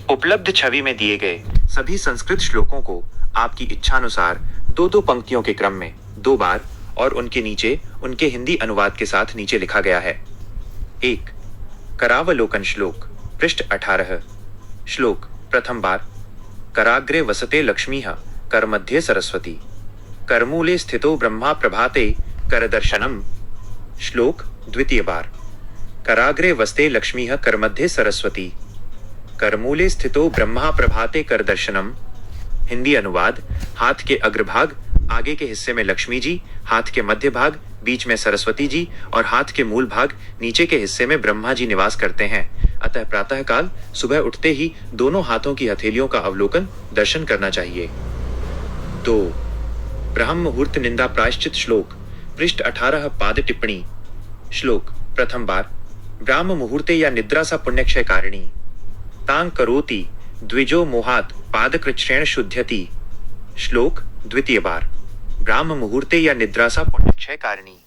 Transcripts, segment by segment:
उपलब्ध छवि में दिए गए सभी संस्कृत श्लोकों को आपकी इच्छानुसार दो दो पंक्तियों के क्रम में 2 बार और उनके नीचे उनके हिंदी अनुवाद के साथ नीचे लिखा गया है। 1 करावलोकन श्लोक पृष्ठ 18। श्लोक प्रथम बार कराग्रे वसते लक्ष्मीः करमध्ये सरस्वती करमूले स्थितो ब्रह्मा प्रभाते करदर्शनम। श्लोक द्वितीय बार कराग्रे वसते लक्ष्मीः करमध्ये सरस्वती करमूले स्थितो ब्रह्मा प्रभाते करदर्शनम। हिंदी अनुवाद हाथ के अग्रभाग आगे के हिस्से में लक्ष्मी जी, हाथ के मध्य भाग बीच में सरस्वती जी और हाथ के मूल भाग नीचे के हिस्से में ब्रह्मा जी निवास करते हैं। अतः प्रातःकाल सुबह उठते ही दोनों हाथों की हथेलियों का अवलोकन दर्शन करना चाहिए। 2 ब्रह्म मुहूर्त निंदा प्रायश्चित श्लोक पृष्ठ 18 पाद टिप्पणी। श्लोक प्रथम बार ब्राह्म मुहूर्ते या निद्रा सा पुण्यक्षय कारिणी तां करोति द्विजो मोहात पादकृच्छ्रेण शुध्यति। श्लोक द्वितीय बार ब्राह्म मुहूर्ते या निद्रा सा पुण्यक्षय कारिणी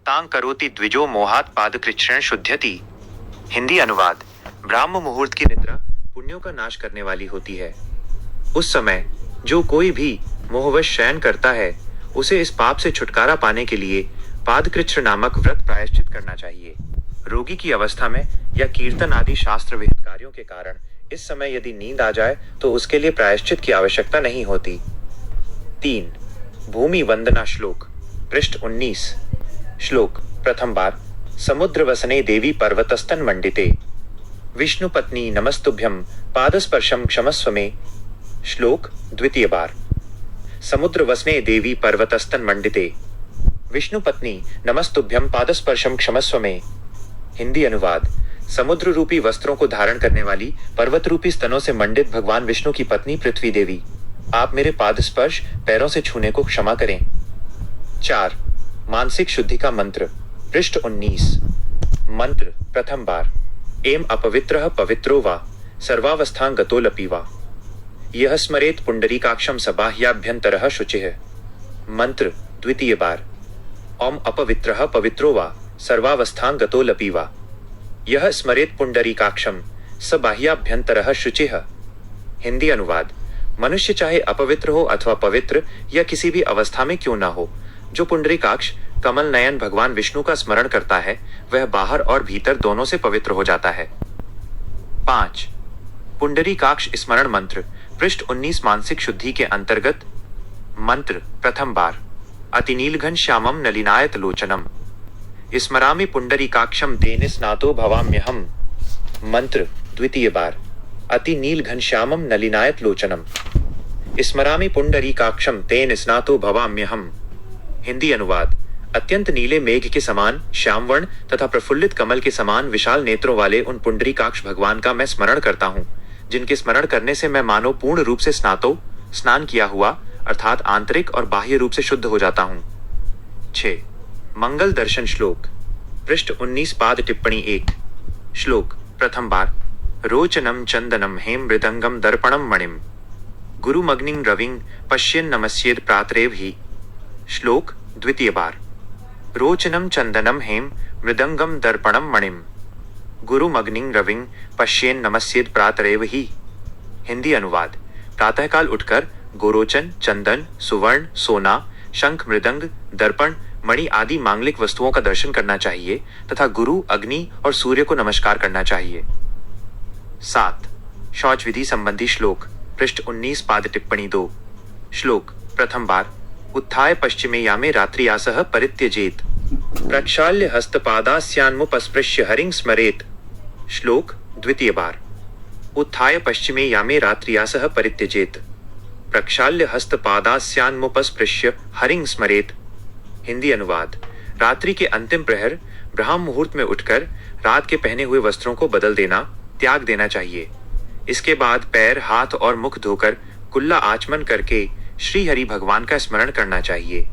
तां करोति द्विजो मोहात पादकृच्छ्रेण शुध्यति। हिंदी अनुवाद ब्राह्म मुहूर्त की निद्रा पुण्यों का नाश करने वाली होती है। उस समय जो कोई भी मोहवश शयन करता है उसे इस पाप से छुटकारा पाने के लिए पादकृच्छ्र नामक व्रत प्रायश्चित करना चाहिए। रोगी की अवस्था में या कीर्तन आदि शास्त्र विहित कार्यों के कारण इस समय यदि नींद आ जाए तो उसके लिए प्रायश्चित की आवश्यकता नहीं होती। 3 भूमि वंदना श्लोक पृष्ठ 19। श्लोक प्रथम बार समुद्र वसने देवी पर्वतस्तन मंडिते विष्णुपत्नी नमस्तुभ्यं पादस्पर्शम क्षमस्व मे। श्लोक द्वितीय बार समुद्र वसने देवी पर्वतस्तन मंडिते विष्णुपत्नी नमस्तुभ्यं पादस्पर्शम क्षमस्व मे। हिंदी अनुवाद समुद्र रूपी वस्त्रों को धारण करने वाली पर्वत रूपी स्तनों से मंडित भगवान विष्णु की पत्नी पृथ्वी देवी, आप मेरे पाद स्पर्श पैरों से छूने को क्षमा करें। 4 मानसिक शुद्धि का मंत्र पृष्ठ 19। मंत्र प्रथम बार एम अपवित्रः पवित्रो वा सर्वावस्थां गतो लपि वा यह स्मरेत पुंडरीकाक्षं सबाह्याभ्यंतरः शुचिः। मंत्र द्वितीय बार ओम अपवित्रः पवित्रो वा सर्वावस्थां गतो लपि वा यह स्मरेत पुंडरीकाक्षं सबाह्याभ्यंतरः शुचिः। हिंदी अनुवाद मनुष्य चाहे अपवित्र हो अथवा पवित्र या किसी भी अवस्था में क्यों ना हो, जो पुंडरीकाक्ष कमल नयन भगवान विष्णु का स्मरण करता है वह बाहर और भीतर दोनों से पवित्र हो जाता है। 5 पुंडरीकाक्ष स्मरण मंत्र पृष्ठ 19 मानसिक शुद्धि के अंतर्गत। मंत्र प्रथम बार अतिनीलघन श्यामम नलिनायत लोचनम स्मरामि पुंडरीकाक्षम तेन स्नातो भवाम्यहम्। मंत्र द्वितीय बार अति नील घनश्यामम नलिनायत लोचनम स्मरामि पुंडरीकाक्षम तेन स्नातो भवाम्यहम्। हिंदी अनुवाद अत्यंत नीले मेघ के समान श्यामवर्ण तथा प्रफुल्लित कमल के समान विशाल नेत्रों वाले उन पुंडरीकाक्ष भगवान का मैं स्मरण करता हूँ, जिनके स्मरण करने से मैं मानो पूर्ण रूप से स्नान किया हुआ अर्थात आंतरिक और बाह्य रूप से शुद्ध हो जाता हूँ। 6 मंगल दर्शन श्लोक पृष्ठ 19 पाद टिप्पणी 1। श्लोक प्रथम बार रोचनम चंदनम हेम मृदंगम दर्पणम मणिम गुरुमग्निं रविं पश्यन् नमस्येद प्रातरेव हि। श्लोक द्वितीय बार रोचनम चंदनम हेम मृदंगम दर्पणम मणिम गुरुमग्निं रविं पश्यन् नमस्येद प्रातरेव हि। हिंदी अनुवाद प्रातःकाल उठकर गोरोचन, चंदन, सुवर्ण, सोना, शंख, मृदंग, दर्पण, मणि आदि मांगलिक वस्तुओं का दर्शन करना चाहिए तथा गुरु, अग्नि और सूर्य को नमस्कार करना चाहिए। 7 शौच विधि संबंधी श्लोक पृष्ठ 19 पाद टिप्पणी 2। श्लोक प्रथम बार उत्थाय पश्चिमे यामे रात्रियासः परित्यजेत प्रक्षाल्य हस्तपादास्यान्मुपस्पृश्य हरिं स्मरेत। श्लोक द्वितीय बार उत्थाय पश्चिमे यामे रात्रियासः परित्यजेत प्रक्षाल्य हस्तपादास्यान्मुपस्पृश्य हरिं स्मरेत। हिंदी अनुवाद रात्रि के अंतिम प्रहर ब्रह्म मुहूर्त में उठकर रात के पहने हुए वस्त्रों को बदल देना, त्याग देना चाहिए। इसके बाद पैर, हाथ और मुख धोकर कुल्ला आचमन करके श्री हरि भगवान का स्मरण करना चाहिए।